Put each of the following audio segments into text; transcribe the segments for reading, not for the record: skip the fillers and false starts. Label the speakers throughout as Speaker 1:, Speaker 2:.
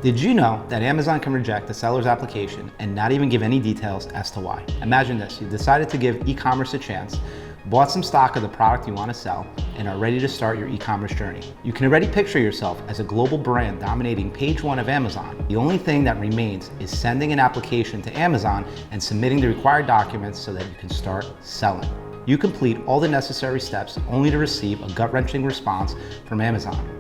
Speaker 1: Did you know that Amazon can reject a seller's application and not even give any details as to why? Imagine this, you decided to give e-commerce a chance, bought some stock of the product you want to sell, and are ready to start your e-commerce journey. You can already picture yourself as a global brand dominating page one of Amazon. The only thing that remains is sending an application to Amazon and submitting the required documents so that you can start selling. You complete all the necessary steps only to receive a gut-wrenching response from Amazon.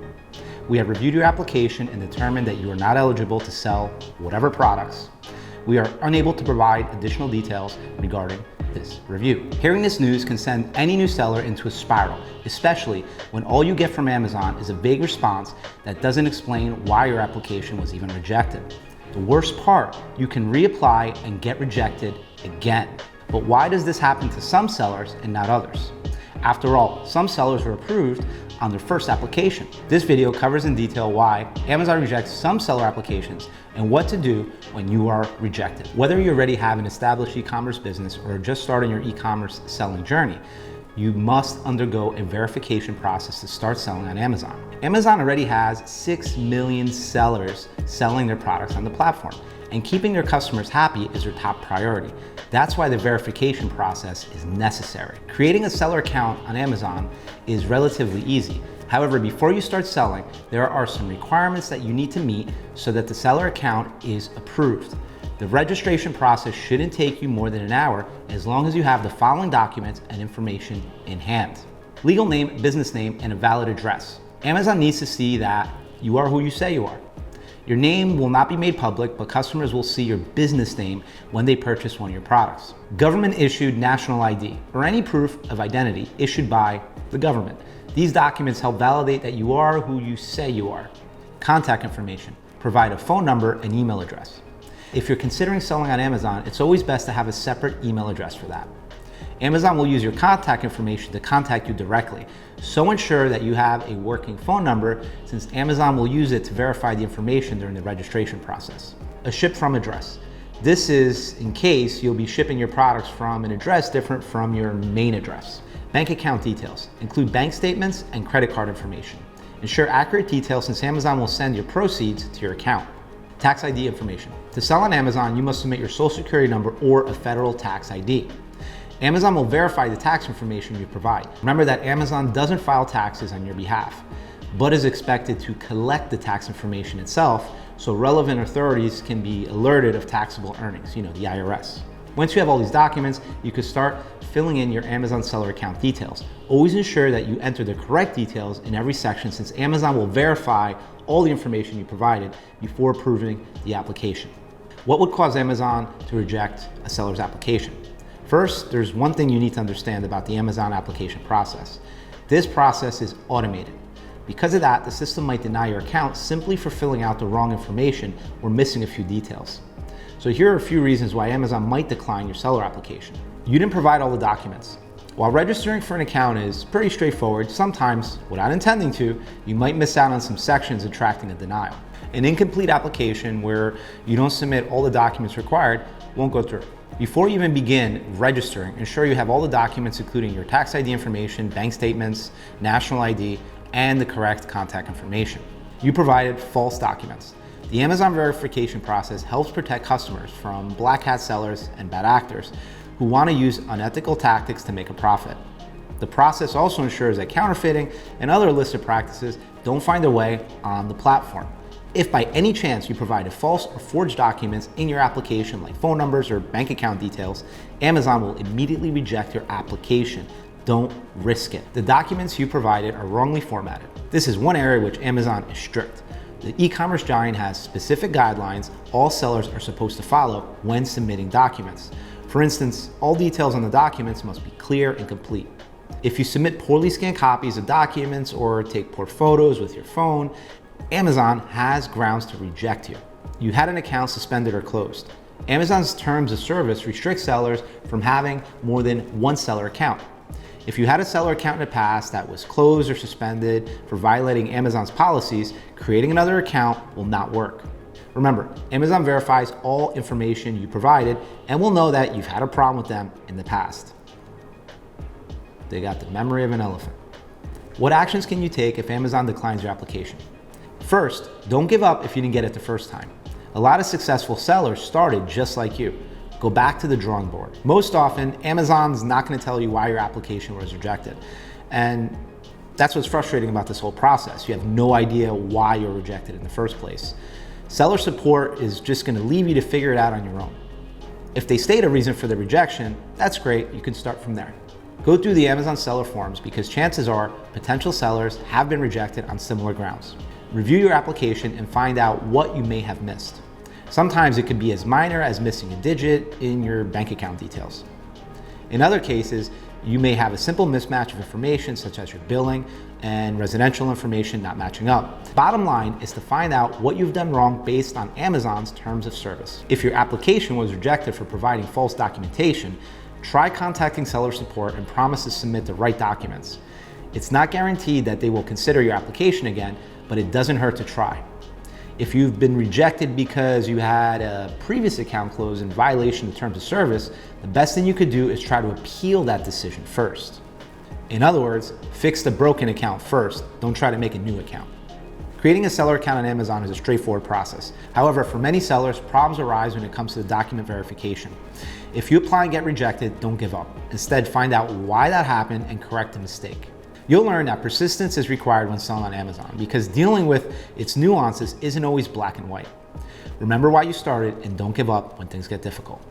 Speaker 1: We have reviewed your application and determined that you are not eligible to sell whatever products. We are unable to provide additional details regarding this review. Hearing this news can send any new seller into a spiral, especially when all you get from Amazon is a vague response that doesn't explain why your application was even rejected. The worst part, you can reapply and get rejected again. But why does this happen to some sellers and not others? After all, some sellers were approved on their first application. This video covers in detail why Amazon rejects some seller applications and what to do when you are rejected. Whether you already have an established e-commerce business or just starting your e-commerce selling journey, you must undergo a verification process to start selling on Amazon. Amazon already has 6 million sellers selling their products on the platform, and keeping their customers happy is their top priority. That's why the verification process is necessary. Creating a seller account on Amazon is relatively easy. However, before you start selling, there are some requirements that you need to meet so that the seller account is approved. The registration process shouldn't take you more than an hour as long as you have the following documents and information in hand. Legal name, business name, and a valid address. Amazon needs to see that you are who you say you are. Your name will not be made public, but customers will see your business name when they purchase one of your products. Government issued national ID, or any proof of identity issued by the government. These documents help validate that you are who you say you are. Contact information. Provide a phone number and email address. If you're considering selling on Amazon, it's always best to have a separate email address for that. Amazon will use your contact information to contact you directly, so ensure that you have a working phone number since Amazon will use it to verify the information during the registration process. A ship from address. This is in case you'll be shipping your products from an address different from your main address. Bank account details. Include bank statements and credit card information. Ensure accurate details since Amazon will send your proceeds to your account. Tax ID information. To sell on Amazon, you must submit your social security number or a federal tax ID. Amazon will verify the tax information you provide. Remember that Amazon doesn't file taxes on your behalf, but is expected to collect the tax information itself so relevant authorities can be alerted of taxable earnings, the IRS. Once you have all these documents, you can start filling in your Amazon seller account details. Always ensure that you enter the correct details in every section since Amazon will verify all the information you provided before approving the application. What would cause Amazon to reject a seller's application? First, there's one thing you need to understand about the Amazon application process. This process is automated. Because of that, the system might deny your account simply for filling out the wrong information or missing a few details. So here are a few reasons why Amazon might decline your seller application. You didn't provide all the documents. While registering for an account is pretty straightforward, sometimes, without intending to, you might miss out on some sections attracting a denial. An incomplete application where you don't submit all the documents required won't go through. Before you even begin registering, ensure you have all the documents including your tax ID information, bank statements, national ID, and the correct contact information. You provided false documents. The Amazon verification process helps protect customers from black hat sellers and bad actors who want to use unethical tactics to make a profit. The process also ensures that counterfeiting and other illicit practices don't find their way on the platform. If by any chance you provided false or forged documents in your application like phone numbers or bank account details, Amazon will immediately reject your application. Don't risk it. The documents you provided are wrongly formatted. This is one area which Amazon is strict. The e-commerce giant has specific guidelines all sellers are supposed to follow when submitting documents. For instance, all details on the documents must be clear and complete. If you submit poorly scanned copies of documents or take poor photos with your phone, Amazon has grounds to reject you. You had an account suspended or closed. Amazon's terms of service restrict sellers from having more than one seller account. If you had a seller account in the past that was closed or suspended for violating Amazon's policies, creating another account will not work. Remember, Amazon verifies all information you provided and will know that you've had a problem with them in the past. They got the memory of an elephant. What actions can you take if Amazon declines your application? First, don't give up if you didn't get it the first time. A lot of successful sellers started just like you. Go back to the drawing board. Most often, Amazon's not going to tell you why your application was rejected. And that's what's frustrating about this whole process. You have no idea why you're rejected in the first place. Seller support is just going to leave you to figure it out on your own. If they state a reason for the rejection, that's great. You can start from there. Go through the Amazon seller forms because chances are potential sellers have been rejected on similar grounds. Review your application and find out what you may have missed. Sometimes it could be as minor as missing a digit in your bank account details. In other cases, you may have a simple mismatch of information such as your billing and residential information not matching up. Bottom line is to find out what you've done wrong based on Amazon's terms of service. If your application was rejected for providing false documentation, try contacting seller support and promise to submit the right documents. It's not guaranteed that they will consider your application again, but it doesn't hurt to try. If you've been rejected because you had a previous account closed in violation of terms of service, the best thing you could do is try to appeal that decision first. In other words, fix the broken account first. Don't try to make a new account. Creating a seller account on Amazon is a straightforward process. However, for many sellers, problems arise when it comes to the document verification. If you apply and get rejected, don't give up. Instead, find out why that happened and correct the mistake. You'll learn that persistence is required when selling on Amazon because dealing with its nuances isn't always black and white. Remember why you started and don't give up when things get difficult.